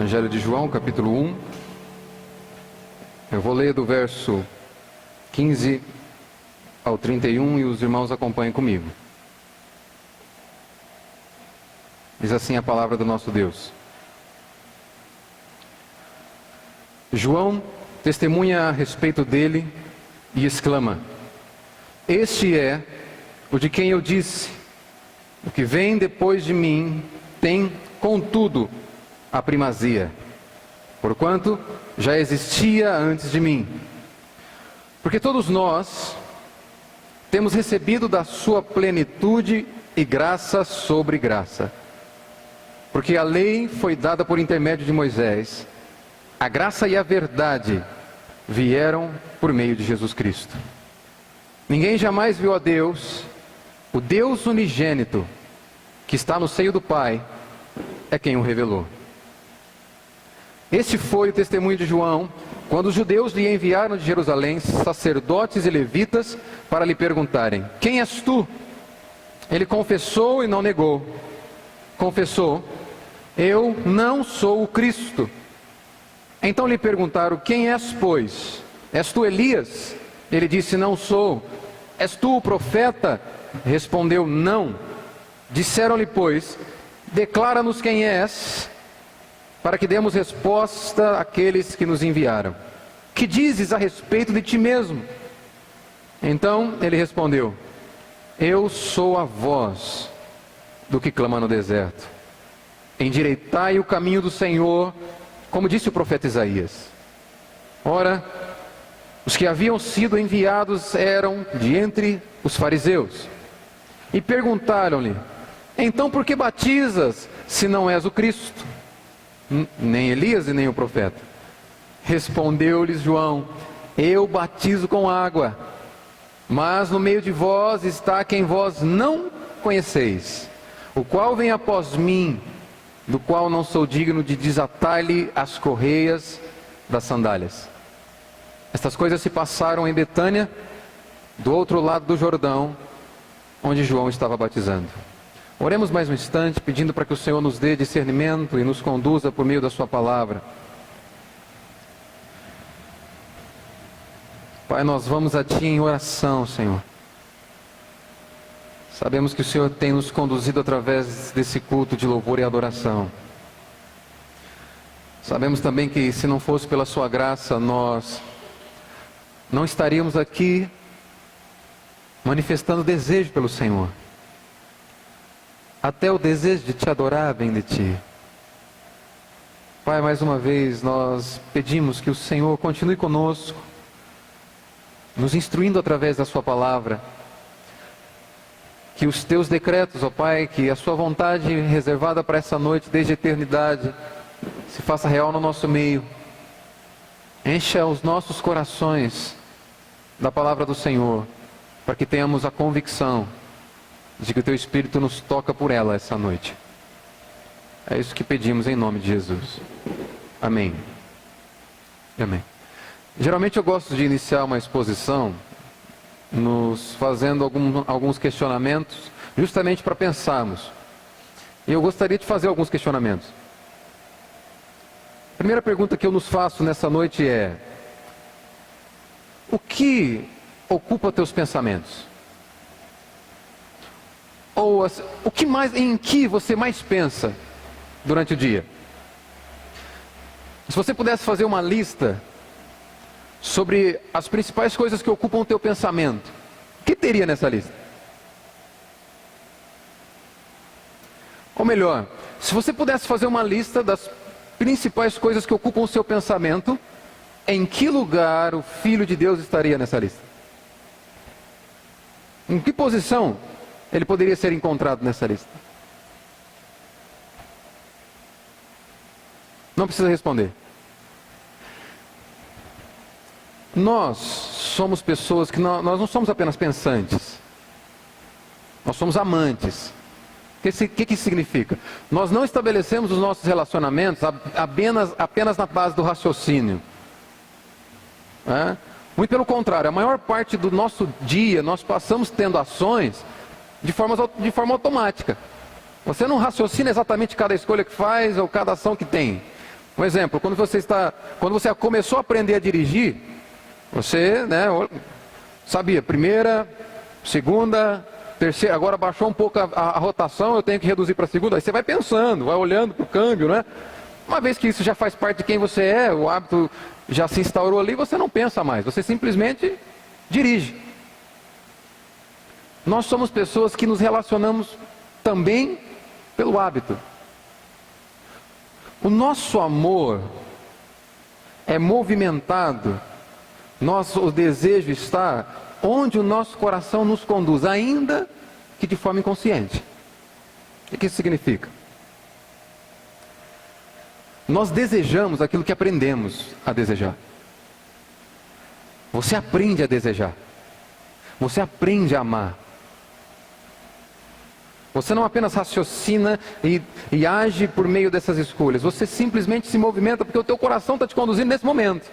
Evangelho de João, capítulo 1. Eu vou ler do verso 15 ao 31 e os irmãos acompanhem comigo. Diz assim a palavra do nosso Deus. João testemunha a respeito dele e exclama: Este é o de quem eu disse, o que vem depois de mim tem, contudo, a primazia, porquanto já existia antes de mim. Porque todos nós temos recebido da sua plenitude e graça sobre graça. Porque a lei foi dada por intermédio de Moisés, a graça e a verdade vieram por meio de Jesus Cristo. Ninguém jamais viu a Deus, o Deus unigênito, que está no seio do Pai, é quem o revelou. Este foi o testemunho de João, quando os judeus lhe enviaram de Jerusalém sacerdotes e levitas para lhe perguntarem: Quem és tu? Ele confessou e não negou. Confessou: Eu não sou o Cristo. Então lhe perguntaram: Quem és, pois? És tu Elias? Ele disse: Não sou. És tu o profeta? Respondeu: Não. Disseram-lhe, pois: Declara-nos quem és, para que demos resposta àqueles que nos enviaram. Que dizes a respeito de ti mesmo? Então ele respondeu: Eu sou a voz do que clama no deserto. Endireitai o caminho do Senhor, como disse o profeta Isaías. Ora, os que haviam sido enviados eram de entre os fariseus. E perguntaram-lhe: Então por que batizas, se não és o Cristo? Nem Elias e nem o profeta. Respondeu-lhes João: Eu batizo com água, mas no meio de vós está quem vós não conheceis, o qual vem após mim, do qual não sou digno de desatar-lhe as correias das sandálias. Estas coisas se passaram em Betânia, do outro lado do Jordão, onde João estava batizando. Oremos mais um instante, pedindo para que o Senhor nos dê discernimento e nos conduza por meio da sua palavra. Pai, nós vamos a Ti em oração, Senhor. Sabemos que o Senhor tem nos conduzido através desse culto de louvor e adoração. Sabemos também que se não fosse pela sua graça, nós não estaríamos aqui manifestando desejo pelo Senhor. Até o desejo de Te adorar vem de Ti. Pai, mais uma vez nós pedimos que o Senhor continue conosco, nos instruindo através da Sua palavra. Que os Teus decretos, ó Pai, que a Sua vontade reservada para essa noite desde a eternidade, se faça real no nosso meio. Encha os nossos corações da palavra do Senhor, para que tenhamos a convicção de que o Teu Espírito nos toca por ela essa noite. É isso que pedimos em nome de Jesus. Amém. Amém. Geralmente eu gosto de iniciar uma exposição nos fazendo alguns questionamentos, justamente para pensarmos. E eu gostaria de fazer alguns questionamentos. A primeira pergunta que eu nos faço nessa noite é: o que ocupa teus pensamentos? Ou o que mais, em que você mais pensa durante o dia? Se você pudesse fazer uma lista sobre as principais coisas que ocupam o teu pensamento, o que teria nessa lista? Ou melhor, se você pudesse fazer uma lista das principais coisas que ocupam o seu pensamento, em que lugar o Filho de Deus estaria nessa lista? Em que posição ele poderia ser encontrado nessa lista? Não precisa responder. Nós somos pessoas que nós não somos apenas pensantes. Nós somos amantes. O que isso significa? Nós não estabelecemos os nossos relacionamentos apenas na base do raciocínio. Muito pelo contrário, a maior parte do nosso dia nós passamos tendo ações de forma automática. Você não raciocina exatamente cada escolha que faz ou cada ação que tem. Um exemplo, quando você começou a aprender a dirigir, você, sabia, primeira, segunda, terceira, agora baixou um pouco a rotação, eu tenho que reduzir para a segunda. Aí você vai pensando, vai olhando para o câmbio, né? Uma vez que isso já faz parte de quem você é, o hábito já se instaurou ali, você não pensa mais, você simplesmente dirige. Nós somos pessoas que nos relacionamos também pelo hábito. O nosso amor é movimentado, o desejo está onde o nosso coração nos conduz, ainda que de forma inconsciente. O que isso significa? Nós desejamos aquilo que aprendemos a desejar. Você aprende a desejar. Você aprende a amar. Você não apenas raciocina e age por meio dessas escolhas. Você simplesmente se movimenta porque o teu coração está te conduzindo nesse momento.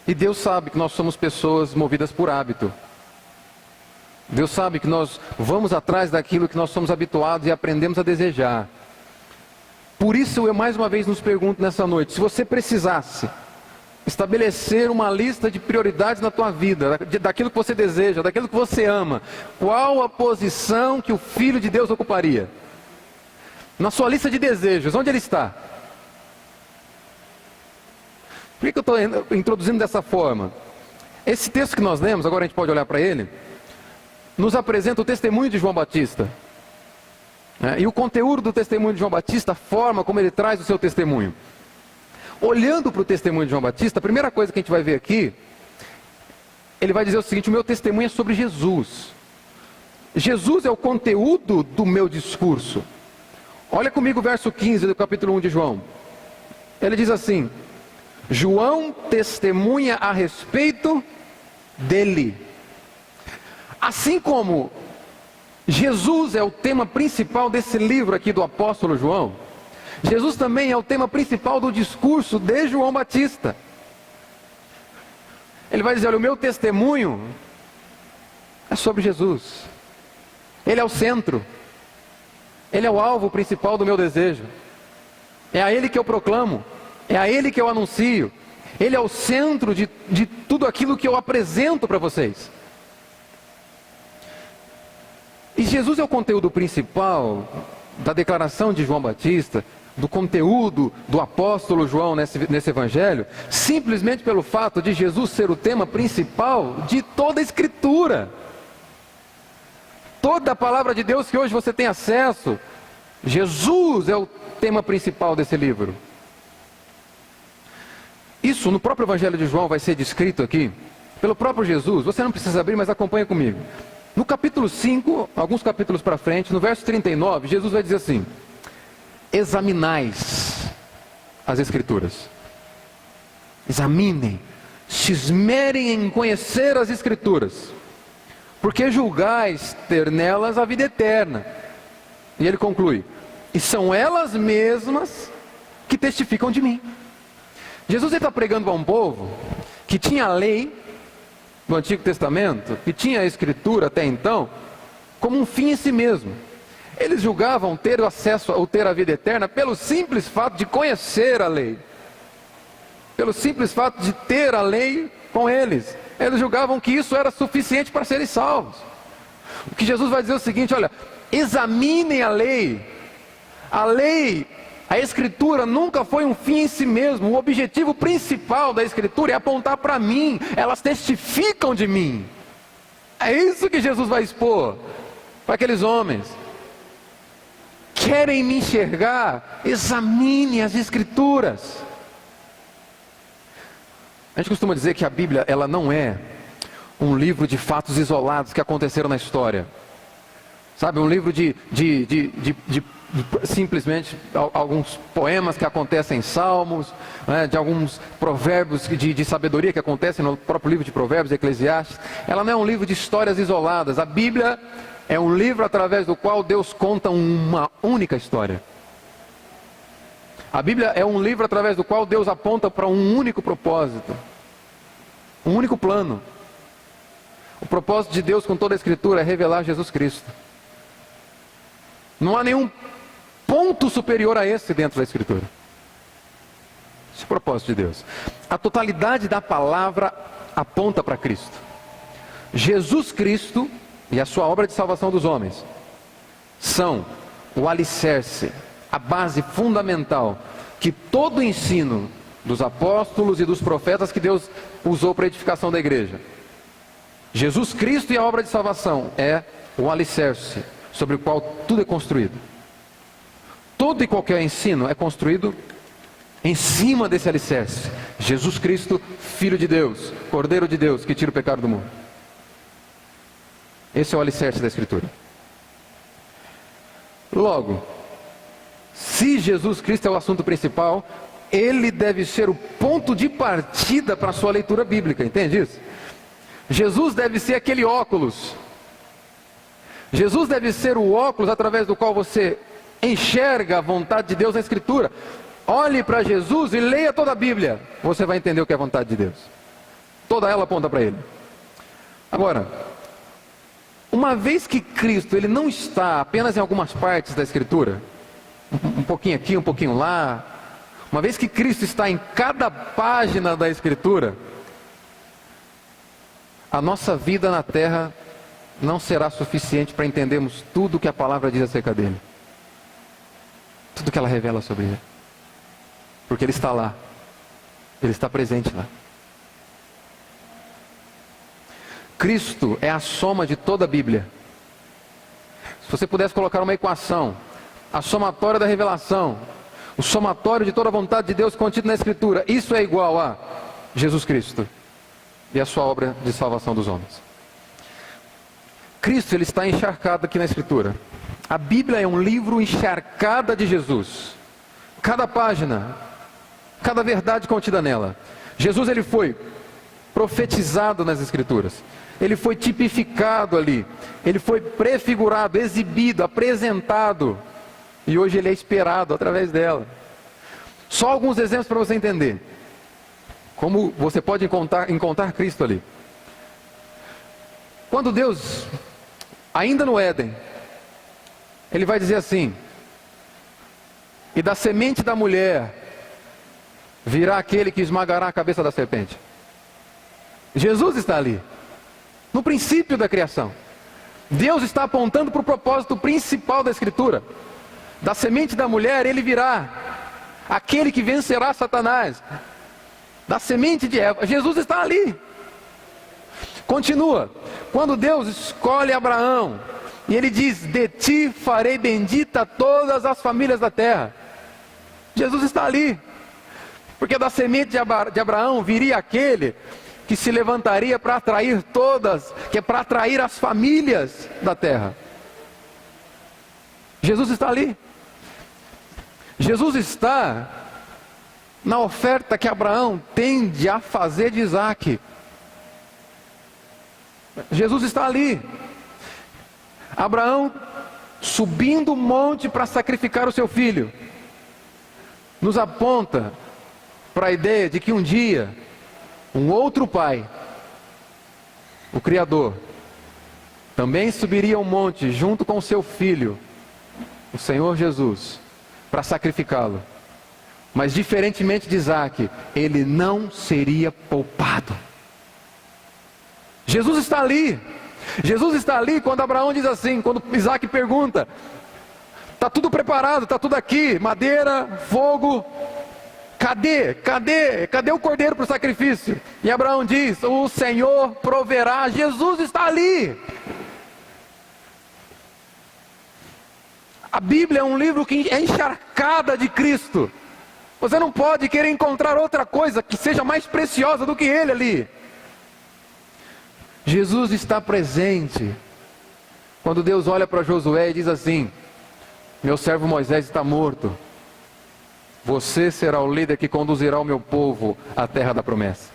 E Deus sabe que nós somos pessoas movidas por hábito. Deus sabe que nós vamos atrás daquilo que nós somos habituados e aprendemos a desejar. Por isso eu mais uma vez nos pergunto nessa noite, se você precisasse estabelecer uma lista de prioridades na tua vida, daquilo que você deseja, daquilo que você ama, qual a posição que o Filho de Deus ocuparia? Na sua lista de desejos, onde ele está? Por que eu estou introduzindo dessa forma? Esse texto que nós lemos, agora a gente pode olhar para ele, nos apresenta o testemunho de João Batista. E o conteúdo do testemunho de João Batista, a forma como ele traz o seu testemunho. Olhando para o testemunho de João Batista, a primeira coisa que a gente vai ver aqui, ele vai dizer o seguinte: o meu testemunho é sobre Jesus. Jesus é o conteúdo do meu discurso. Olha comigo o verso 15 do capítulo 1 de João. Ele diz assim: João testemunha a respeito dele. Assim como Jesus é o tema principal desse livro aqui do apóstolo João, Jesus também é o tema principal do discurso de João Batista. Ele vai dizer: olha, o meu testemunho é sobre Jesus. Ele é o centro. Ele é o alvo principal do meu desejo. É a Ele que eu proclamo. É a Ele que eu anuncio. Ele é o centro de tudo aquilo que eu apresento para vocês. E Jesus é o conteúdo principal da declaração de João Batista, do conteúdo do apóstolo João nesse evangelho, simplesmente pelo fato de Jesus ser o tema principal de toda a Escritura. Toda a palavra de Deus que hoje você tem acesso, Jesus é o tema principal desse livro. Isso no próprio evangelho de João vai ser descrito aqui pelo próprio Jesus. Você não precisa abrir, mas acompanha comigo. No capítulo 5, alguns capítulos para frente, no verso 39, Jesus vai dizer assim: examinais as Escrituras. Examinem, se esmerem em conhecer as Escrituras, porque julgais ter nelas a vida eterna. E ele conclui: e são elas mesmas que testificam de mim. Jesus está pregando a um povo que tinha a lei do Antigo Testamento, que tinha a Escritura até então, como um fim em si mesmo. Eles julgavam ter o acesso ou ter a vida eterna pelo simples fato de conhecer a lei, pelo simples fato de ter a lei com eles. Eles julgavam que isso era suficiente para serem salvos. O que Jesus vai dizer é o seguinte: olha, examinem a lei. A lei, a Escritura nunca foi um fim em si mesmo. O objetivo principal da Escritura é apontar para mim. Elas testificam de mim. É isso que Jesus vai expor para aqueles homens. Querem me enxergar? Examine as Escrituras. A gente costuma dizer que a Bíblia, ela não é um livro de fatos isolados que aconteceram na história. Sabe, um livro de simplesmente alguns poemas que acontecem em Salmos, né, de alguns provérbios de sabedoria que acontecem no próprio livro de Provérbios, Eclesiastes. Ela não é um livro de histórias isoladas. A Bíblia é um livro através do qual Deus conta uma única história. A Bíblia é um livro através do qual Deus aponta para um único propósito, um único plano. O propósito de Deus com toda a Escritura é revelar Jesus Cristo. Não há nenhum ponto ponto superior a esse dentro da Escritura. Esse é o propósito de Deus. A totalidade da palavra aponta para Cristo. Jesus Cristo e a sua obra de salvação dos homens são o alicerce, a base fundamental que todo o ensino dos apóstolos e dos profetas que Deus usou para a edificação da igreja. Jesus Cristo e a obra de salvação é o alicerce sobre o qual tudo é construído. Todo e qualquer ensino é construído em cima desse alicerce. Jesus Cristo, Filho de Deus, Cordeiro de Deus, que tira o pecado do mundo. Esse é o alicerce da Escritura. Logo, se Jesus Cristo é o assunto principal, ele deve ser o ponto de partida para a sua leitura bíblica, entende isso? Jesus deve ser aquele óculos. Jesus deve ser o óculos através do qual você enxerga a vontade de Deus na Escritura. Olhe para Jesus e leia toda a Bíblia. Você vai entender o que é a vontade de Deus. Toda ela aponta para Ele. Agora, uma vez que Cristo ele não está apenas em algumas partes da Escritura, um pouquinho aqui, um pouquinho lá, uma vez que Cristo está em cada página da Escritura, a nossa vida na terra não será suficiente para entendermos tudo o que a palavra diz acerca dele. Tudo que ela revela sobre ele. Porque ele está lá. Ele está presente lá. Cristo é a soma de toda a Bíblia. Se você pudesse colocar uma equação, a somatória da revelação, o somatório de toda a vontade de Deus contida na Escritura, isso é igual a Jesus Cristo e a sua obra de salvação dos homens. Cristo ele está encharcado aqui na Escritura. A Bíblia é um livro encharcada de Jesus. Cada página, cada verdade contida nela. Jesus ele foi profetizado nas Escrituras. Ele foi tipificado ali. Ele foi prefigurado, exibido, apresentado. E hoje ele é esperado através dela. Só alguns exemplos para você entender como você pode encontrar Cristo ali. Quando Deus, ainda no Éden, ele vai dizer assim: e da semente da mulher virá aquele que esmagará a cabeça da serpente. Jesus está ali, no princípio da criação. Deus está apontando para o propósito principal da Escritura. Da semente da mulher ele virá aquele que vencerá Satanás. Da semente de Eva, Jesus está ali. Continua, quando Deus escolhe Abraão e ele diz: de ti farei bendita todas as famílias da terra. Jesus está ali, porque da semente de Abraão viria aquele que se levantaria para atrair todas, que é para atrair as famílias da terra. Jesus está ali. Jesus está na oferta que Abraão tende a fazer de Isaac. Jesus está ali. Abraão subindo o monte para sacrificar o seu filho, nos aponta para a ideia de que um dia um outro pai, o Criador, também subiria ao monte junto com o seu filho, o Senhor Jesus, para sacrificá-lo. Mas diferentemente de Isaac, ele não seria poupado. Jesus está ali. Jesus está ali quando Abraão diz assim, quando Isaac pergunta: está tudo preparado, está tudo aqui, madeira, fogo, cadê o cordeiro para o sacrifício? E Abraão diz: o Senhor proverá. Jesus está ali. A Bíblia é um livro que é encharcada de Cristo. Você não pode querer encontrar outra coisa que seja mais preciosa do que Ele ali. Jesus está presente. Quando Deus olha para Josué e diz assim: meu servo Moisés está morto. Você será o líder que conduzirá o meu povo à terra da promessa.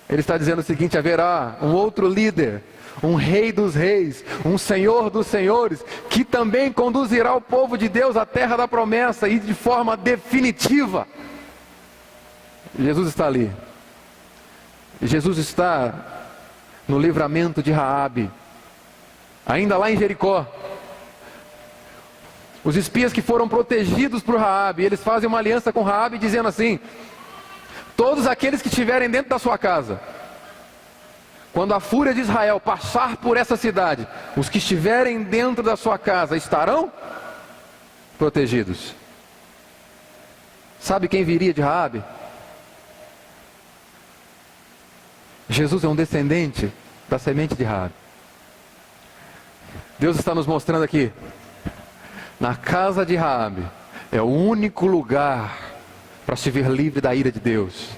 Ele está dizendo o seguinte: haverá um outro líder, um rei dos reis, um senhor dos senhores, que também conduzirá o povo de Deus à terra da promessa, e de forma definitiva. Jesus está ali. Jesus está no livramento de Raabe, ainda lá em Jericó, Os espias que foram protegidos por Raabe, eles fazem uma aliança com Raabe dizendo assim: todos aqueles que estiverem dentro da sua casa, quando a fúria de Israel passar por essa cidade, os que estiverem dentro da sua casa estarão protegidos. Sabe quem viria de Raabe? Jesus é um descendente da semente de Raabe. Deus está nos mostrando aqui, na casa de Raabe é o único lugar para se ver livre da ira de Deus.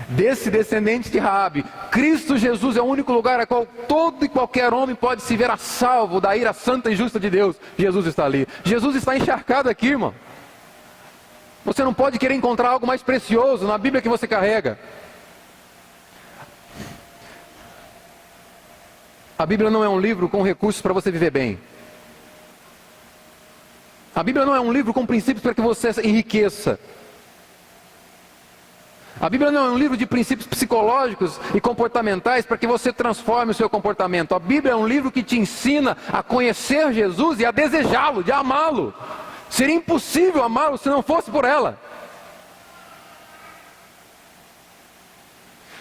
Desse descendente de Raabe, Cristo Jesus é o único lugar a qual todo e qualquer homem pode se ver a salvo da ira santa e justa de Deus. Jesus está ali. Jesus está encharcado aqui, irmão. Você não pode querer encontrar algo mais precioso na Bíblia que você carrega. A Bíblia não é um livro com recursos para você viver bem. A Bíblia não é um livro com princípios para que você enriqueça. A Bíblia não é um livro de princípios psicológicos e comportamentais para que você transforme o seu comportamento. A Bíblia é um livro que te ensina a conhecer Jesus e a desejá-lo, de amá-lo. Seria impossível amá-lo se não fosse por ela.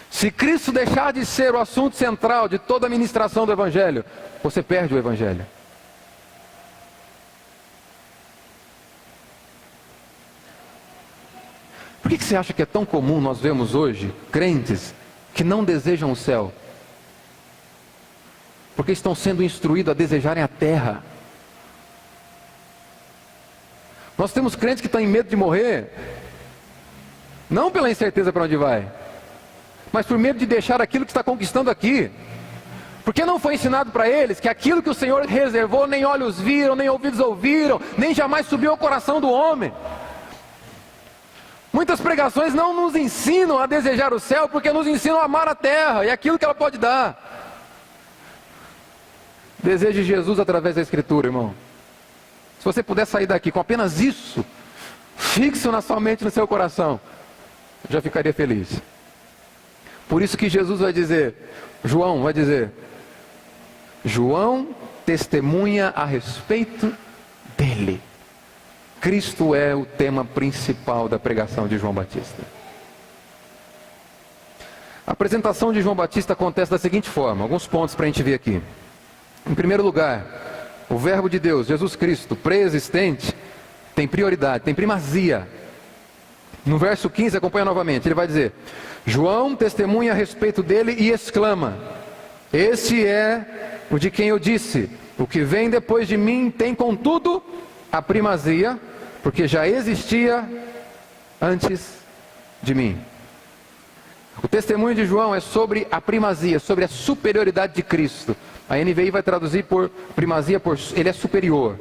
Se Cristo deixar de ser o assunto central de toda a ministração do Evangelho, você perde o Evangelho. Por que você acha que é tão comum nós vemos hoje crentes que não desejam o céu? Porque estão sendo instruídos a desejarem a terra. Nós temos crentes que estão em medo de morrer, não pela incerteza para onde vai, mas por medo de deixar aquilo que está conquistando aqui. Porque não foi ensinado para eles que aquilo que o Senhor reservou, nem olhos viram, nem ouvidos ouviram, nem jamais subiu ao coração do homem. Muitas pregações não nos ensinam a desejar o céu, porque nos ensinam a amar a terra e aquilo que ela pode dar. Deseje Jesus através da Escritura, irmão. Se você puder sair daqui com apenas isso, fixo na sua mente, no seu coração, eu já ficaria feliz. Por isso que Jesus vai dizer, João vai dizer, João testemunha a respeito dele. Cristo é o tema principal da pregação de João Batista. A apresentação de João Batista acontece da seguinte forma, alguns pontos para a gente ver aqui. Em primeiro lugar, o verbo de Deus, Jesus Cristo, pré-existente, tem prioridade, tem primazia. No verso 15, acompanha novamente, ele vai dizer, João testemunha a respeito dele e exclama, esse é o de quem eu disse, o que vem depois de mim tem contudo a primazia, porque já existia antes de mim. O testemunho de João é sobre a primazia, sobre a superioridade de Cristo. A NVI vai traduzir por primazia, por ele é superior.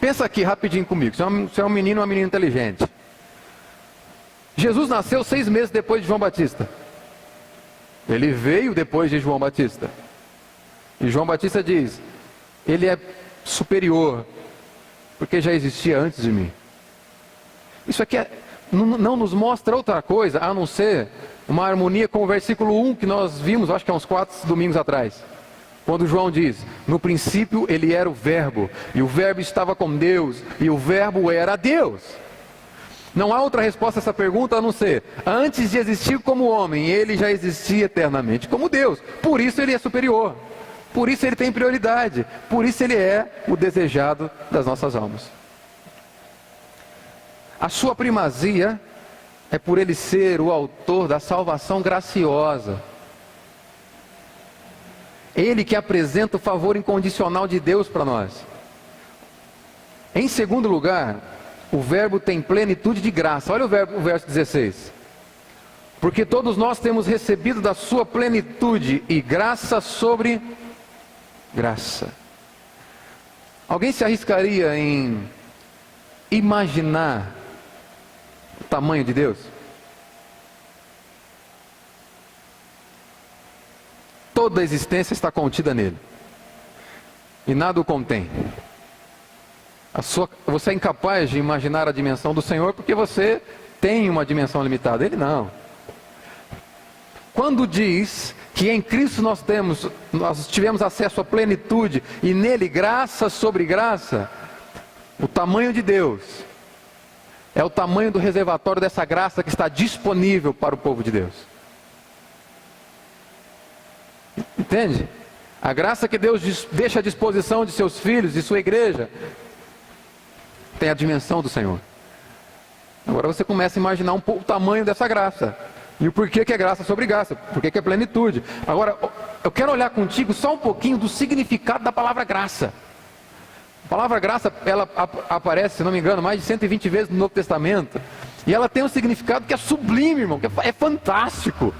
Pensa aqui rapidinho comigo, você é um menino ou uma menina inteligente. Jesus nasceu 6 meses depois de João Batista. Ele veio depois de João Batista. E João Batista diz, ele é superior, porque já existia antes de mim. Isso aqui não nos mostra outra coisa, a não ser uma harmonia com o versículo 1 que nós vimos, acho que há uns 4 domingos atrás. Quando João diz, no princípio ele era o verbo, e o verbo estava com Deus, e o verbo era Deus. Não há outra resposta a essa pergunta a não ser, antes de existir como homem, ele já existia eternamente como Deus. Por isso ele é superior, por isso ele tem prioridade, por isso ele é o desejado das nossas almas. A sua primazia é por ele ser o autor da salvação graciosa. Ele que apresenta o favor incondicional de Deus para nós. Em segundo lugar, o verbo tem plenitude de graça. Olha o verso 16. Porque todos nós temos recebido da sua plenitude e graça sobre graça. Alguém se arriscaria em imaginar o tamanho de Deus? Toda a existência está contida nele. E nada o contém. Você é incapaz de imaginar a dimensão do Senhor porque você tem uma dimensão limitada. Ele não. Quando diz que em Cristo nós tivemos acesso à plenitude, e nele graça sobre graça, o tamanho de Deus é o tamanho do reservatório dessa graça que está disponível para o povo de Deus. Entende? A graça que Deus deixa à disposição de seus filhos, de sua igreja, tem a dimensão do Senhor. Agora você começa a imaginar um pouco o tamanho dessa graça. E o porquê que é graça sobre graça, porquê que é plenitude. Agora, eu quero olhar contigo só um pouquinho do significado da palavra graça. A palavra graça, ela aparece, se não me engano, mais de 120 vezes no Novo Testamento. E ela tem um significado que é sublime, irmão, que é fantástico.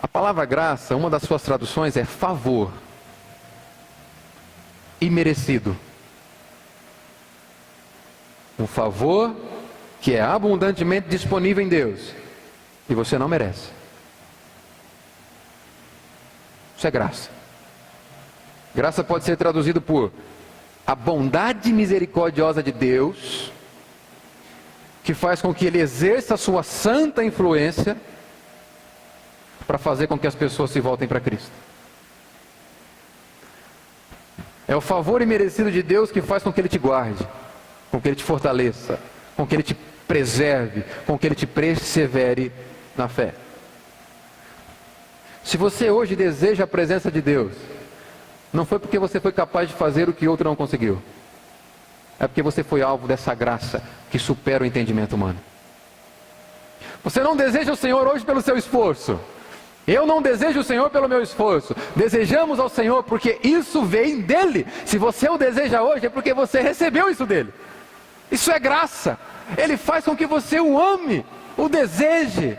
A palavra graça, uma das suas traduções é favor. Imerecido. Um favor que é abundantemente disponível em Deus e você não merece. Isso é graça. Graça pode ser traduzido por a bondade misericordiosa de Deus, que faz com que Ele exerça a sua santa influência para fazer com que as pessoas se voltem para Cristo. É o favor imerecido de Deus que faz com que Ele te guarde, com que Ele te fortaleça, com que Ele te preserve, com que Ele te persevere na fé. Se você hoje deseja a presença de Deus, não foi porque você foi capaz de fazer o que outro não conseguiu. É porque você foi alvo dessa graça que supera o entendimento humano. Você não deseja o Senhor hoje pelo seu esforço. Eu não desejo o Senhor pelo meu esforço. Desejamos ao Senhor porque isso vem dEle. Se você o deseja hoje é porque você recebeu isso dEle. Isso é graça. Ele faz com que você o ame, o deseje.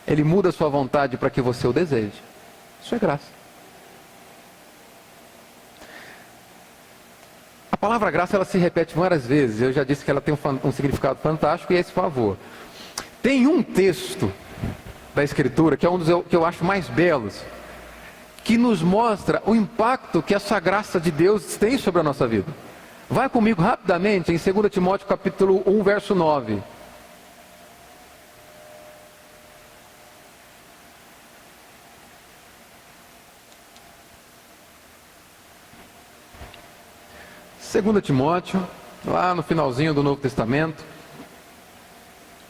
Ele muda a sua vontade para que você o deseje. Isso é graça. A palavra graça, ela se repete várias vezes. Eu já disse que ela tem um significado fantástico, e é esse favor. Tem um texto da Escritura, que é um dos que eu acho mais belos, que nos mostra o impacto que essa graça de Deus tem sobre a nossa vida. Vai comigo rapidamente em 2 Timóteo capítulo 1, verso 9. Segunda Timóteo, lá no finalzinho do Novo Testamento,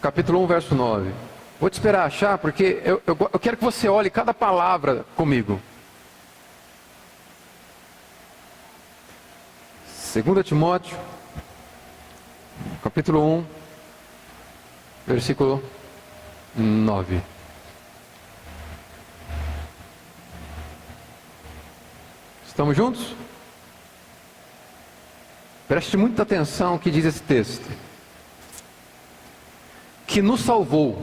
capítulo 1, verso 9. Vou te esperar achar, porque eu quero que você olhe cada palavra comigo. 2 Timóteo, capítulo 1, versículo 9. Estamos juntos? Preste muita atenção ao que diz esse texto. Que nos salvou.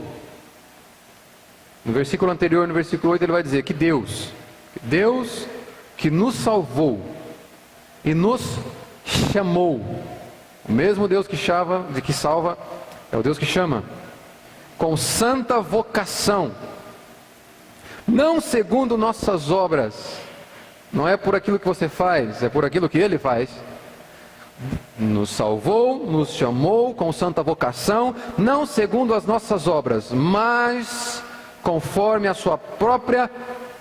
No versículo anterior, no versículo 8, ele vai dizer que Deus que nos salvou e nos chamou. O mesmo Deus que salva é o Deus que chama. Com santa vocação, não segundo nossas obras. Não é por aquilo que você faz, é por aquilo que Ele faz. Nos salvou, nos chamou com santa vocação, não segundo as nossas obras, mas conforme a sua própria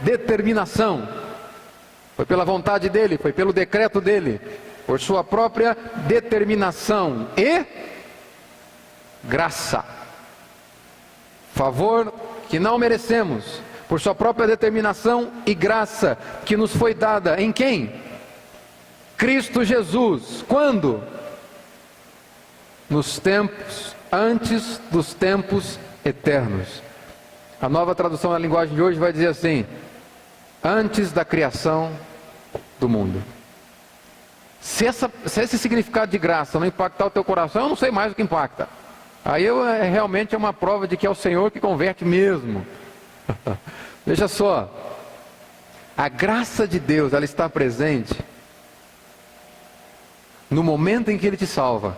determinação. Foi pela vontade dEle, foi pelo decreto dEle, por sua própria determinação e graça. Favor que não merecemos, por sua própria determinação e graça, que nos foi dada em quem? Cristo Jesus. Quando? Nos tempos, antes dos tempos eternos. A nova tradução da linguagem de hoje vai dizer assim: antes da criação do mundo. Se esse significado de graça não impactar o teu coração, eu não sei mais o que impacta. Aí realmente é uma prova de que é o Senhor que converte mesmo. Veja só, a graça de Deus, ela está presente no momento em que Ele te salva.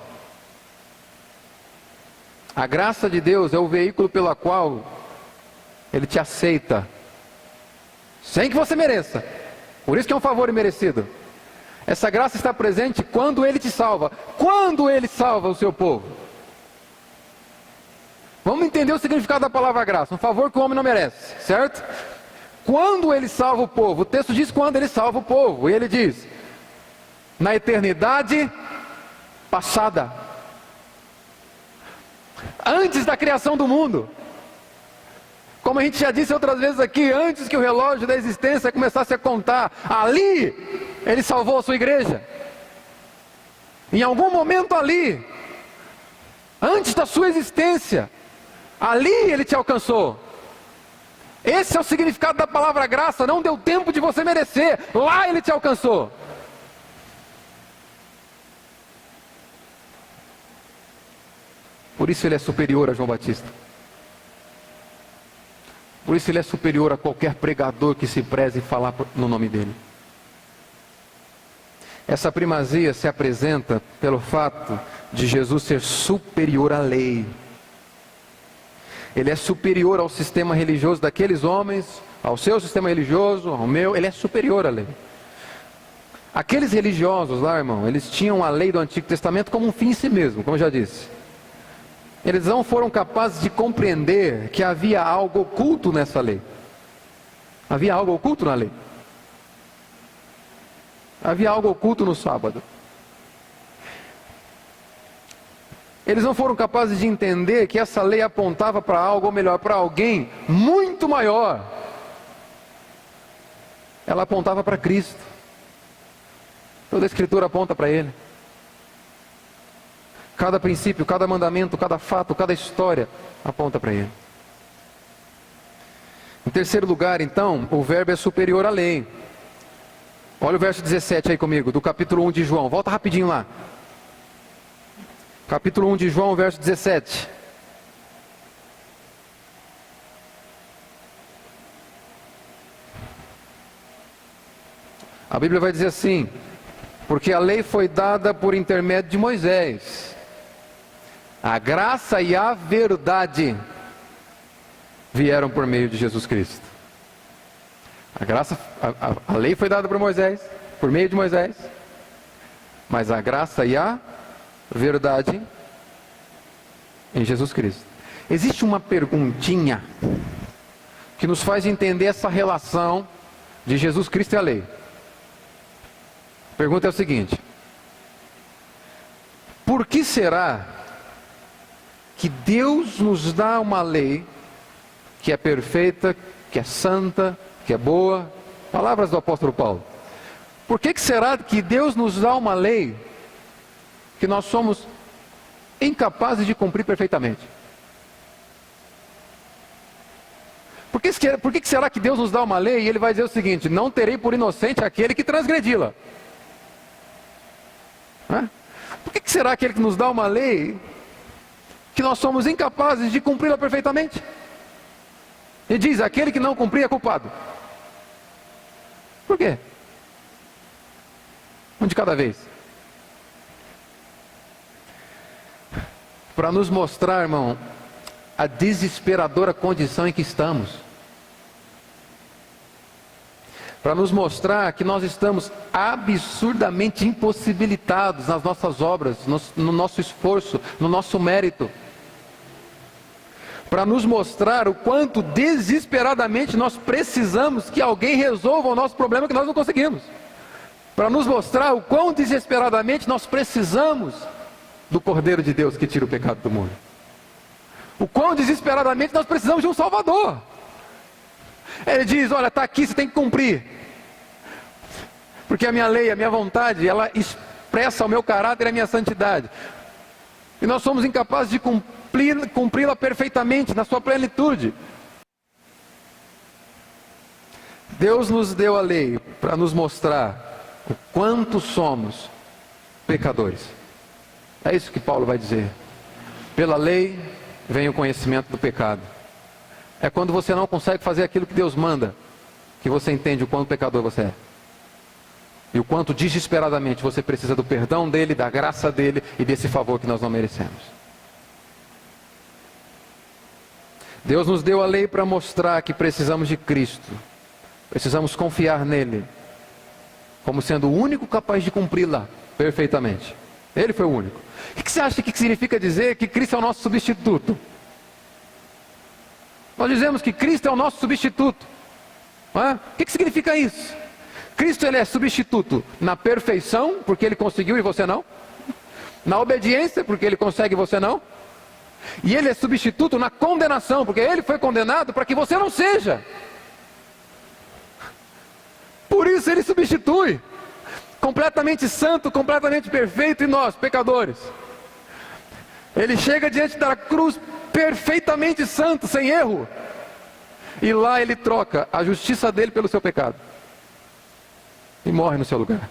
A graça de Deus é o veículo pelo qual Ele te aceita, sem que você mereça. Por isso que é um favor imerecido. Essa graça está presente quando Ele te salva. Quando Ele salva o seu povo? Vamos entender o significado da palavra graça. Um favor que o homem não merece, certo? Quando ele salva o povo, o texto diz quando ele salva o povo, e ele diz, na eternidade passada, antes da criação do mundo. Como a gente já disse outras vezes aqui, antes que o relógio da existência começasse a contar, ali ele salvou a sua igreja. Em algum momento ali, antes da sua existência, ali ele te alcançou. Esse é o significado da palavra graça. Não deu tempo de você merecer, lá ele te alcançou. Por isso ele é superior a João Batista. Por isso ele é superior a qualquer pregador que se preze falar no nome dele. Essa primazia se apresenta pelo fato de Jesus ser superior à lei. Ele é superior ao sistema religioso daqueles homens, ao seu sistema religioso, ao meu. Ele é superior à lei. Aqueles religiosos lá, irmão, eles tinham a lei do Antigo Testamento como um fim em si mesmo, como eu já disse. Eles não foram capazes de compreender que havia algo oculto nessa lei. Havia algo oculto na lei. Havia algo oculto no sábado. Eles não foram capazes de entender que essa lei apontava para algo, ou melhor, para alguém muito maior. Ela apontava para Cristo. Toda a Escritura aponta para Ele. Cada princípio, cada mandamento, cada fato, cada história aponta para Ele. Em terceiro lugar, então, o verbo é superior à lei. Olha o verso 17 aí comigo, do capítulo 1 de João. Volta rapidinho lá. Capítulo 1 de João, verso 17. A Bíblia vai dizer assim: porque a lei foi dada por intermédio de Moisés, a graça e a verdade vieram por meio de Jesus Cristo. A lei foi dada por Moisés, por meio de Moisés, mas a graça e a verdade em Jesus Cristo. Existe uma perguntinha que nos faz entender essa relação de Jesus Cristo e a lei. A pergunta é o seguinte: por que será que Deus nos dá uma lei que é perfeita, que é santa, que é boa? Palavras do apóstolo Paulo. Por que será que Deus nos dá uma lei que nós somos incapazes de cumprir perfeitamente? Por que será que Deus nos dá uma lei e Ele vai dizer o seguinte: não terei por inocente aquele que transgredi-la? Por que será que Ele nos dá uma lei que nós somos incapazes de cumpri-la perfeitamente? Ele diz: aquele que não cumprir é culpado. Por quê? Um de cada vez. Para nos mostrar, irmão, a desesperadora condição em que estamos. Para nos mostrar que nós estamos absurdamente impossibilitados nas nossas obras, no nosso esforço, no nosso mérito. Para nos mostrar o quanto desesperadamente nós precisamos que alguém resolva o nosso problema que nós não conseguimos. Para nos mostrar o quão desesperadamente nós precisamos do Cordeiro de Deus que tira o pecado do mundo. O quão desesperadamente nós precisamos de um Salvador. Ele diz: olha, está aqui, você tem que cumprir. Porque a minha lei, a minha vontade, ela expressa o meu caráter e a minha santidade. E nós somos incapazes de cumpri-la perfeitamente, na sua plenitude. Deus nos deu a lei para nos mostrar o quanto somos pecadores. É isso que Paulo vai dizer. Pela lei vem o conhecimento do pecado. É quando você não consegue fazer aquilo que Deus manda, que você entende o quanto pecador você é. E o quanto desesperadamente você precisa do perdão dele, da graça dele e desse favor que nós não merecemos. Deus nos deu a lei para mostrar que precisamos de Cristo. Precisamos confiar nele, como sendo o único capaz de cumpri-la perfeitamente. Ele foi o único. O que você acha que significa dizer que Cristo é o nosso substituto? Nós dizemos que Cristo é o nosso substituto. Não é? O que significa isso? Cristo ele é substituto na perfeição, porque ele conseguiu e você não. Na obediência, porque ele consegue e você não. E ele é substituto na condenação, porque ele foi condenado para que você não seja. Por isso ele substitui. Completamente santo, completamente perfeito, e nós, pecadores. Ele chega diante da cruz perfeitamente santo, sem erro. E lá ele troca a justiça dele pelo seu pecado. E morre no seu lugar.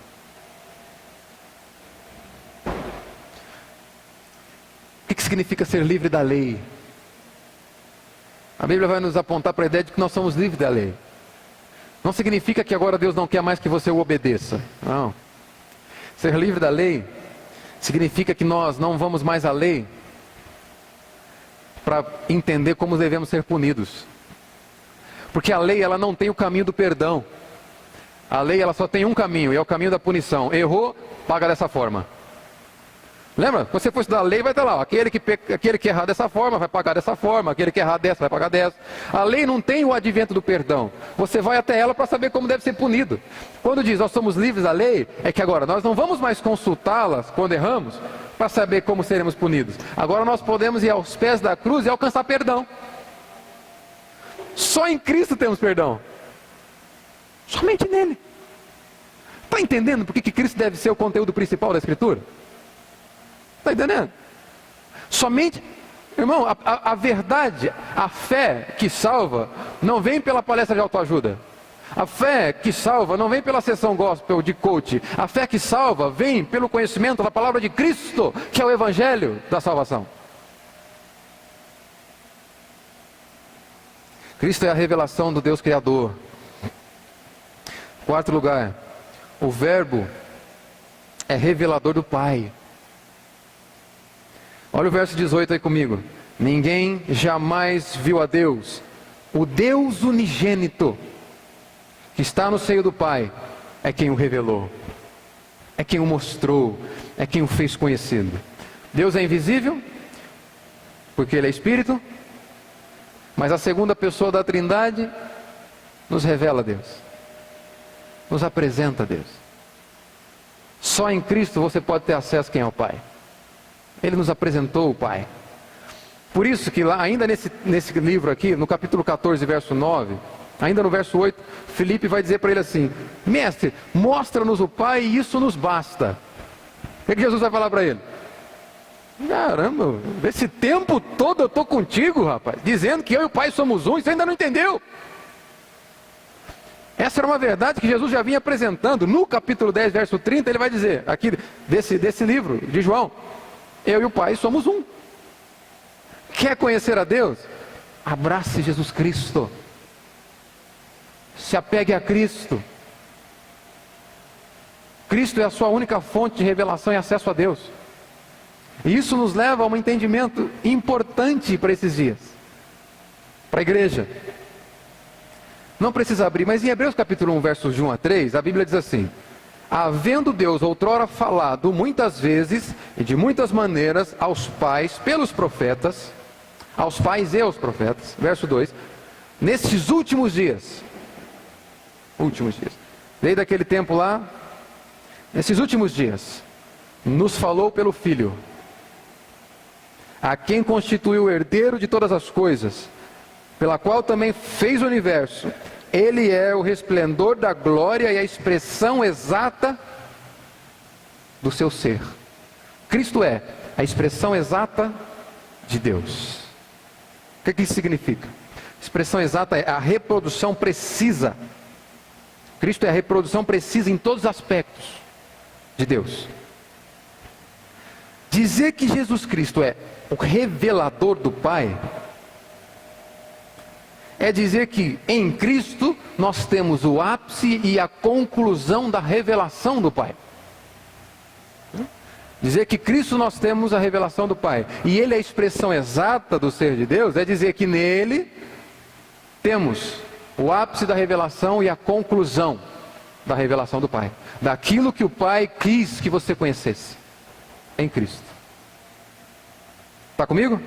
O que significa ser livre da lei? A Bíblia vai nos apontar para a ideia de que nós somos livres da lei. Não significa que agora Deus não quer mais que você o obedeça. Não. Ser livre da lei significa que nós não vamos mais à lei para entender como devemos ser punidos. Porque a lei ela não tem o caminho do perdão. A lei ela só tem um caminho, e é o caminho da punição. Errou, paga dessa forma. Lembra? Quando você for estudar a lei, vai estar lá. Aquele que errar dessa forma, vai pagar dessa forma. Aquele que errar dessa, vai pagar dessa. A lei não tem o advento do perdão. Você vai até ela para saber como deve ser punido. Quando diz nós somos livres da lei, é que agora nós não vamos mais consultá-las quando erramos, para saber como seremos punidos. Agora nós podemos ir aos pés da cruz e alcançar perdão. Só em Cristo temos perdão. Somente nele. Está entendendo por que Cristo deve ser o conteúdo principal da Escritura? Está entendendo? Somente, irmão, a verdade, a fé que salva, não vem pela palestra de autoajuda. A fé que salva não vem pela sessão gospel de coach. A fé que salva vem pelo conhecimento da palavra de Cristo, que é o Evangelho da salvação. Cristo é a revelação do Deus Criador. Quarto lugar, o Verbo é revelador do Pai. Olha o verso 18 aí comigo. Ninguém jamais viu a Deus, o Deus unigênito, que está no seio do Pai, é quem o revelou, é quem o mostrou, é quem o fez conhecido. Deus é invisível, porque Ele é Espírito, mas a segunda pessoa da Trindade nos revela a Deus, nos apresenta a Deus. Só em Cristo você pode ter acesso a quem é o Pai. Ele nos apresentou o Pai. Por isso que lá, ainda nesse livro aqui, no capítulo 14, verso 9, ainda no verso 8, Filipe vai dizer para ele assim: Mestre, mostra-nos o Pai e isso nos basta. O que Jesus vai falar para ele? Caramba, esse tempo todo eu estou contigo, rapaz, dizendo que eu e o Pai somos um, e você ainda não entendeu. Essa era uma verdade que Jesus já vinha apresentando. No capítulo 10, verso 30, ele vai dizer, aqui desse livro de João: eu e o Pai somos um. Quer conhecer a Deus? Abrace Jesus Cristo. Se apegue a Cristo. Cristo é a sua única fonte de revelação e acesso a Deus. E isso nos leva a um entendimento importante para esses dias, para a igreja. Não precisa abrir, mas em Hebreus capítulo 1, versos de 1 a 3, a Bíblia diz assim: havendo Deus outrora falado muitas vezes e de muitas maneiras aos pais pelos profetas, aos pais e aos profetas, verso 2, nesses últimos dias, desde aquele tempo lá, nesses últimos dias, nos falou pelo Filho, a quem constituiu o herdeiro de todas as coisas, pela qual também fez o universo. Ele é o resplendor da glória e a expressão exata do seu ser. Cristo é a expressão exata de Deus. O que isso significa? Expressão exata é a reprodução precisa. Cristo é a reprodução precisa em todos os aspectos de Deus. Dizer que Jesus Cristo é o revelador do Pai é dizer que em Cristo nós temos o ápice e a conclusão da revelação do Pai. Dizer que Cristo nós temos a revelação do Pai e Ele é a expressão exata do ser de Deus, é dizer que nele temos o ápice da revelação e a conclusão da revelação do Pai, daquilo que o Pai quis que você conhecesse em Cristo. Está comigo?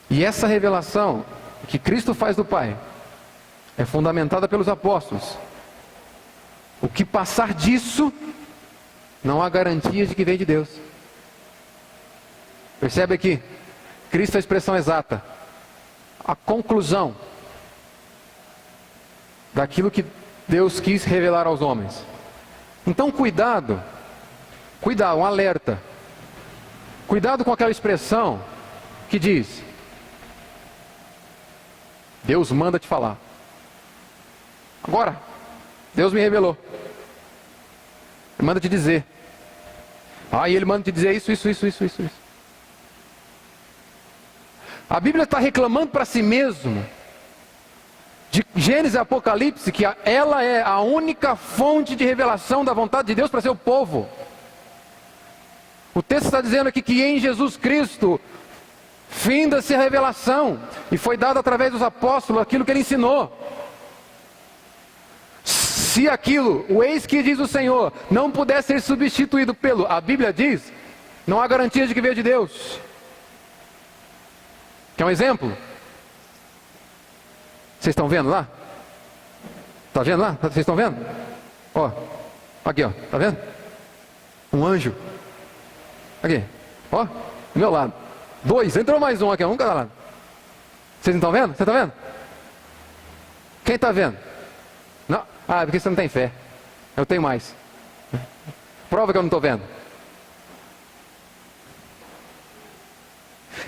E essa revelação que Cristo faz do Pai é fundamentada pelos apóstolos. O que passar disso, não há garantia de que vem de Deus. Percebe aqui? Cristo é a expressão exata, a conclusão daquilo que Deus quis revelar aos homens. Então cuidado, um alerta. Cuidado com aquela expressão que diz: Deus manda te falar. Agora, Deus me revelou. Ele manda te dizer. E Ele manda te dizer isso. A Bíblia está reclamando para si mesmo, de Gênesis e Apocalipse, que ela é a única fonte de revelação da vontade de Deus para seu povo. O texto está dizendo aqui que em Jesus Cristo finda-se a revelação, e foi dado através dos apóstolos aquilo que Ele ensinou. Se aquilo, o eis que diz o Senhor, não puder ser substituído pelo, a Bíblia diz, não há garantia de que veio de Deus. Quer um exemplo? Vocês estão vendo lá? Está vendo lá? Vocês estão vendo? Aqui, está vendo? Um anjo. Aqui, do meu lado. 2, entrou mais um aqui, um cada lado. Vocês não estão vendo? Você está vendo? Quem está vendo? Não? Porque você não tem fé. Eu tenho mais. Prova que eu não estou vendo.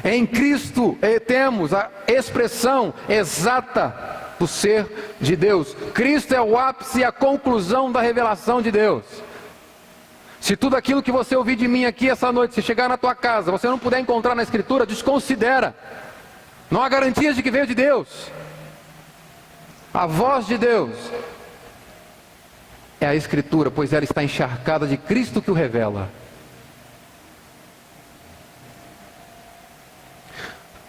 Em Cristo temos a expressão exata do ser de Deus. Cristo é o ápice e a conclusão da revelação de Deus. Se tudo aquilo que você ouvir de mim aqui essa noite, se chegar na tua casa, você não puder encontrar na Escritura, desconsidera. Não há garantias de que veio de Deus. A voz de Deus é a Escritura, pois ela está encharcada de Cristo que o revela.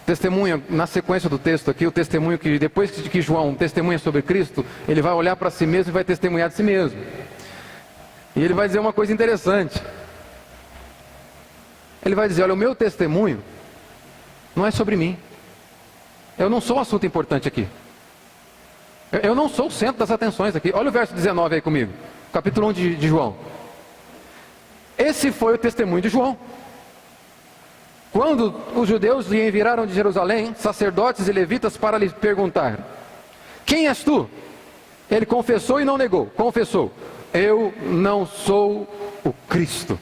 Testemunha, na sequência do texto aqui, o testemunho que depois que João testemunha sobre Cristo, ele vai olhar para si mesmo e vai testemunhar de si mesmo. E ele vai dizer uma coisa interessante. Ele vai dizer: olha, o meu testemunho não é sobre mim. Eu não sou um assunto importante aqui. Eu não sou o centro das atenções aqui. Olha o verso 19 aí comigo, capítulo 1 de João. Esse foi o testemunho de João. Quando os judeus lhe enviaram de Jerusalém sacerdotes e levitas para lhe perguntar: quem és tu? Ele confessou e não negou. Confessou: eu não sou o Cristo.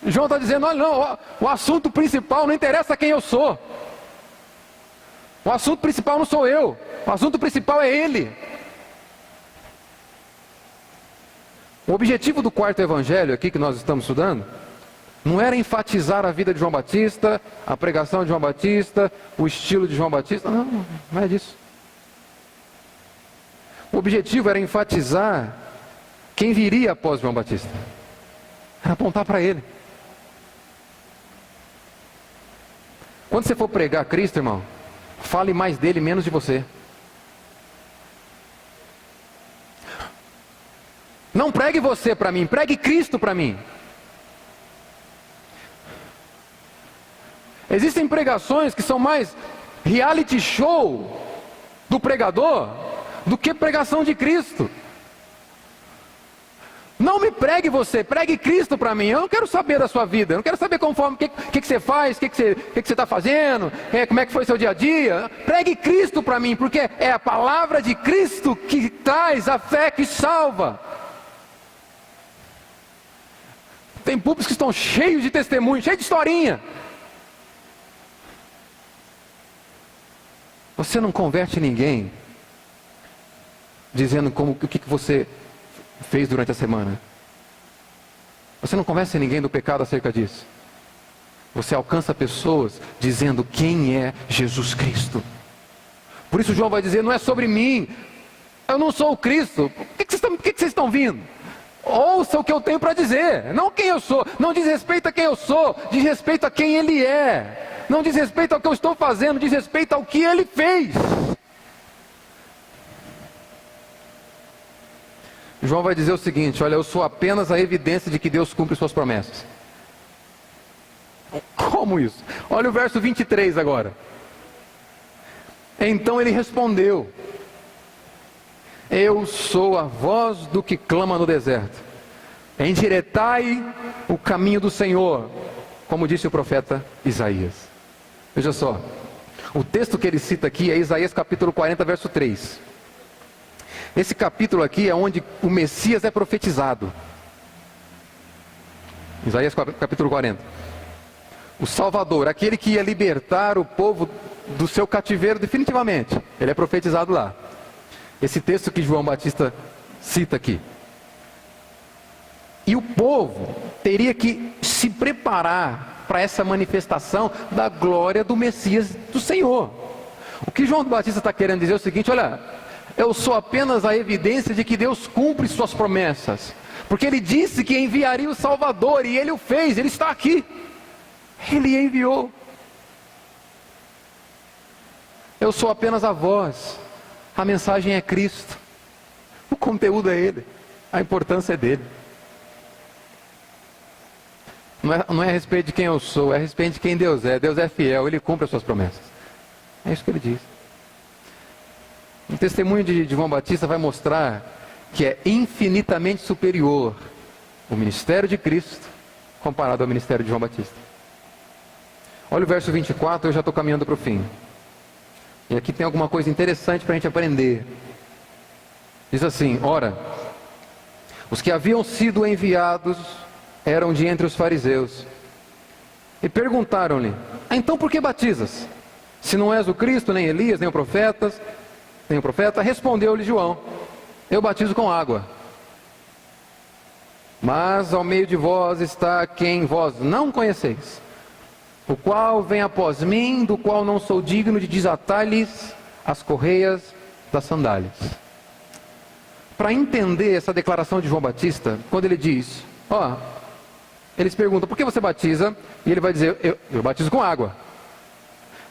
João está dizendo: olha, não, o assunto principal não interessa quem eu sou. O assunto principal não sou eu. O assunto principal é Ele. O objetivo do quarto evangelho aqui que nós estamos estudando não era enfatizar a vida de João Batista, a pregação de João Batista, o estilo de João Batista. Não é disso. O objetivo era enfatizar quem viria após João Batista. Era apontar para ele. Quando você for pregar Cristo, irmão, fale mais dele, menos de você. Não pregue você para mim, pregue Cristo para mim. Existem pregações que são mais reality show do pregador do que pregação de Cristo. Não me pregue você, pregue Cristo para mim. Eu não quero saber da sua vida, eu não quero saber conforme o que você faz, o que você está fazendo, como é que foi seu dia a dia. Pregue Cristo para mim, porque é a palavra de Cristo que traz a fé que salva. Tem púlpitos que estão cheios de testemunhos, cheios de historinha. Você não converte ninguém dizendo o que você fez durante a semana. Você não convence ninguém do pecado acerca disso. Você alcança pessoas dizendo quem é Jesus Cristo. Por isso João vai dizer: não é sobre mim, eu não sou o Cristo. Por que vocês estão vindo? Ouça o que eu tenho para dizer, não quem eu sou. Não diz respeito a quem eu sou, diz respeito a quem Ele é. Não diz respeito ao que eu estou fazendo, diz respeito ao que Ele fez. João vai dizer o seguinte: olha, eu sou apenas a evidência de que Deus cumpre suas promessas. Como isso? Olha o verso 23 agora. Então ele respondeu: eu sou a voz do que clama no deserto, endireitai o caminho do Senhor, como disse o profeta Isaías. Veja só, o texto que ele cita aqui é Isaías capítulo 40, verso 3. Esse capítulo aqui é onde o Messias é profetizado. Isaías capítulo 40. O Salvador, aquele que ia libertar o povo do seu cativeiro definitivamente, ele é profetizado lá. Esse texto que João Batista cita aqui. E o povo teria que se preparar para essa manifestação da glória do Messias do Senhor. O que João Batista está querendo dizer é o seguinte: olha, eu sou apenas a evidência de que Deus cumpre suas promessas, porque Ele disse que enviaria o Salvador, e Ele o fez, Ele está aqui, Ele enviou. Eu sou apenas a voz, a mensagem é Cristo, o conteúdo é Ele, a importância é dele. Não é a respeito de quem eu sou, é a respeito de quem Deus é. Deus é fiel, Ele cumpre as suas promessas. É isso que Ele diz. O testemunho de João Batista vai mostrar que é infinitamente superior o ministério de Cristo comparado ao ministério de João Batista. Olha o verso 24, eu já estou caminhando para o fim. E aqui tem alguma coisa interessante para a gente aprender. Diz assim: ora, os que haviam sido enviados eram de entre os fariseus, e perguntaram-lhe: então por que batizas? Se não és o Cristo, nem Elias, nem o profeta. Respondeu-lhe João: eu batizo com água, mas ao meio de vós está quem vós não conheceis, o qual vem após mim, do qual não sou digno de desatar-lhes as correias das sandálias. Para entender essa declaração de João Batista, quando ele diz, eles perguntam: por que você batiza? E ele vai dizer: eu batizo com água.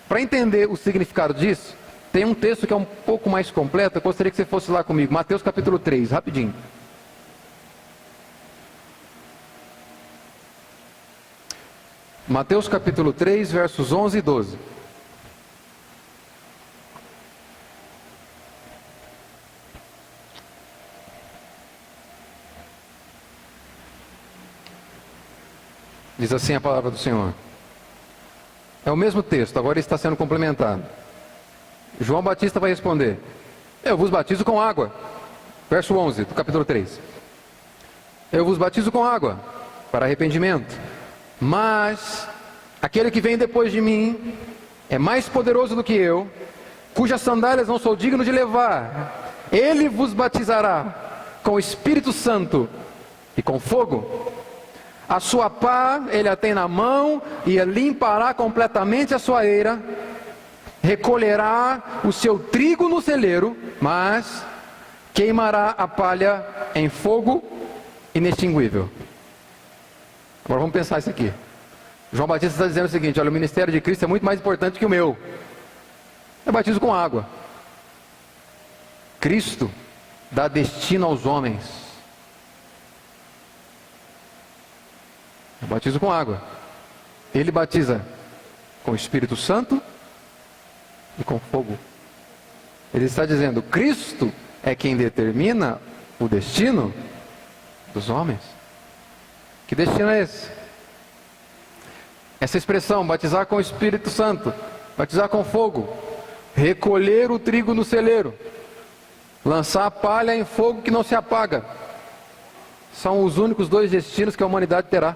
Para entender o significado disso, tem um texto que é um pouco mais completo. Eu gostaria que você fosse lá comigo, Mateus capítulo 3, rapidinho. Mateus capítulo 3, versos 11 e 12. Diz assim a palavra do Senhor. É o mesmo texto, agora está sendo complementado. João Batista vai responder: eu vos batizo com água. Verso 11 do capítulo 3. Eu vos batizo com água para arrependimento, mas aquele que vem depois de mim é mais poderoso do que eu, cujas sandálias não sou digno de levar. Ele vos batizará com o Espírito Santo e com fogo. A sua pá ele a tem na mão, e limpará completamente a sua eira, recolherá o seu trigo no celeiro, mas queimará a palha em fogo inextinguível. Agora vamos pensar isso aqui. João Batista está dizendo o seguinte: olha, o ministério de Cristo é muito mais importante que o meu. Eu batizo com água. Cristo dá destino aos homens. Eu batizo com água. Ele batiza com o Espírito Santo e com fogo. Ele está dizendo: Cristo é quem determina o destino dos homens. Que destino é esse? Essa expressão, batizar com o Espírito Santo, batizar com fogo, recolher o trigo no celeiro, lançar a palha em fogo que não se apaga, são os únicos dois destinos que a humanidade terá.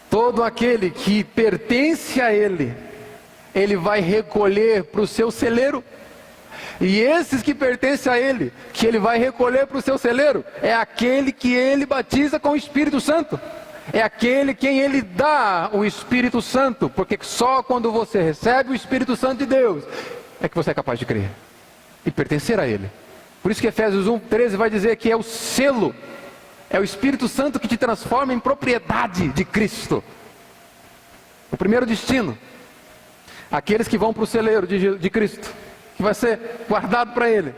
Todo aquele que pertence a Ele, Ele vai recolher para o seu celeiro. E esses que pertencem a Ele, que Ele vai recolher para o seu celeiro, é aquele que Ele batiza com o Espírito Santo. É aquele quem Ele dá o Espírito Santo, porque só quando você recebe o Espírito Santo de Deus, é que você é capaz de crer e pertencer a Ele. Por isso que Efésios 1:13 vai dizer que é o selo. É o Espírito Santo que te transforma em propriedade de Cristo. O primeiro destino, aqueles que vão para o celeiro de Cristo, que vai ser guardado para Ele,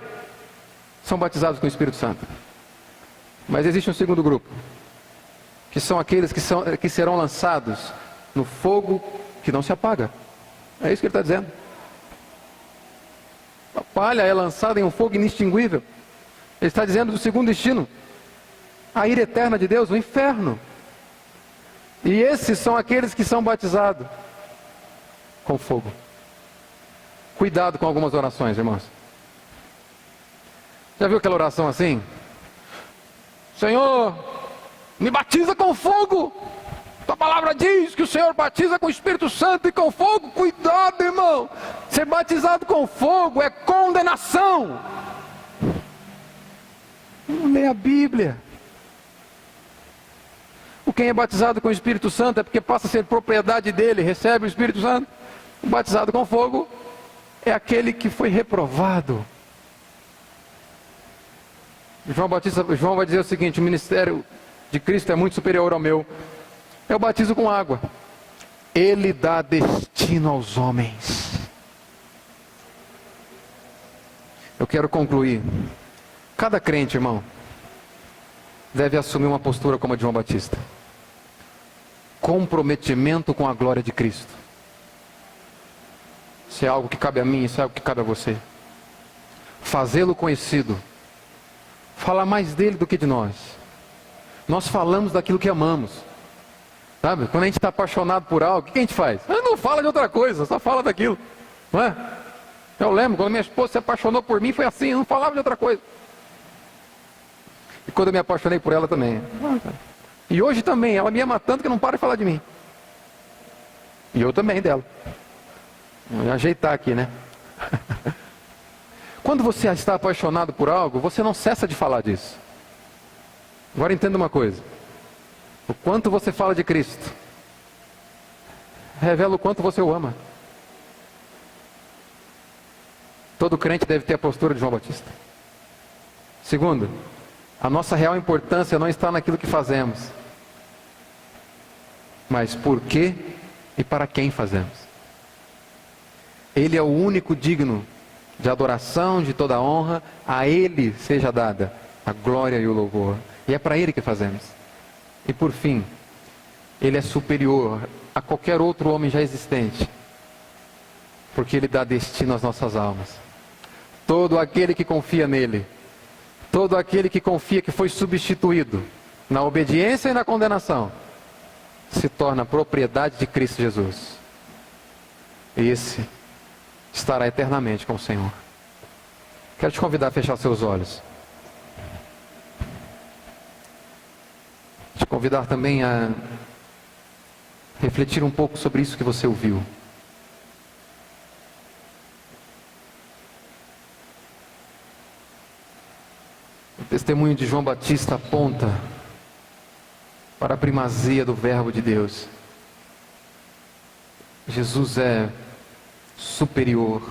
são batizados com o Espírito Santo. Mas existe um segundo grupo, que são aqueles que serão lançados no fogo que não se apaga. É isso que ele está dizendo. A palha é lançada em um fogo inextinguível. Ele está dizendo do segundo destino, a ira eterna de Deus, o inferno. E esses são aqueles que são batizados com fogo. Cuidado com algumas orações, irmãos. Já viu aquela oração assim? Senhor, me batiza com fogo. Tua palavra diz que o Senhor batiza com o Espírito Santo e com fogo. Cuidado, irmão. Ser batizado com fogo é condenação. Não lê a Bíblia. Quem é batizado com o Espírito Santo é porque passa a ser propriedade dele, recebe o Espírito Santo. O batizado com fogo é aquele que foi reprovado. João vai dizer o seguinte: o ministério de Cristo é muito superior ao meu. Eu batizo com água. Ele dá destino aos homens. Eu quero concluir. Cada crente, irmão, deve assumir uma postura como a de João Batista. Comprometimento com a glória de Cristo. Isso é algo que cabe a mim, isso é algo que cabe a você. Fazê-lo conhecido. Falar mais dele do que de nós. Nós falamos daquilo que amamos. Sabe? Quando a gente está apaixonado por algo, o que a gente faz? A gente não fala de outra coisa, só fala daquilo. Não é? Eu lembro, quando minha esposa se apaixonou por mim, foi assim, eu não falava de outra coisa. E quando eu me apaixonei por ela também. E hoje também, ela me ama tanto que não para de falar de mim. E eu também dela. Vou ajeitar aqui, né? Quando você está apaixonado por algo, você não cessa de falar disso. Agora entenda uma coisa. O quanto você fala de Cristo revela o quanto você o ama. Todo crente deve ter a postura de João Batista. Segundo, a nossa real importância não está naquilo que fazemos, mas por que e para quem fazemos. Ele é o único digno de adoração, de toda honra. A Ele seja dada a glória e o louvor. E é para Ele que fazemos. E por fim, Ele é superior a qualquer outro homem já existente, porque Ele dá destino às nossas almas. Todo aquele que confia nele, todo aquele que confia que foi substituído na obediência e na condenação, se torna propriedade de Cristo Jesus. Esse estará eternamente com o Senhor. Quero te convidar a fechar seus olhos. Te convidar também a refletir um pouco sobre isso que você ouviu. O testemunho de João Batista aponta para a primazia do Verbo de Deus. Jesus é superior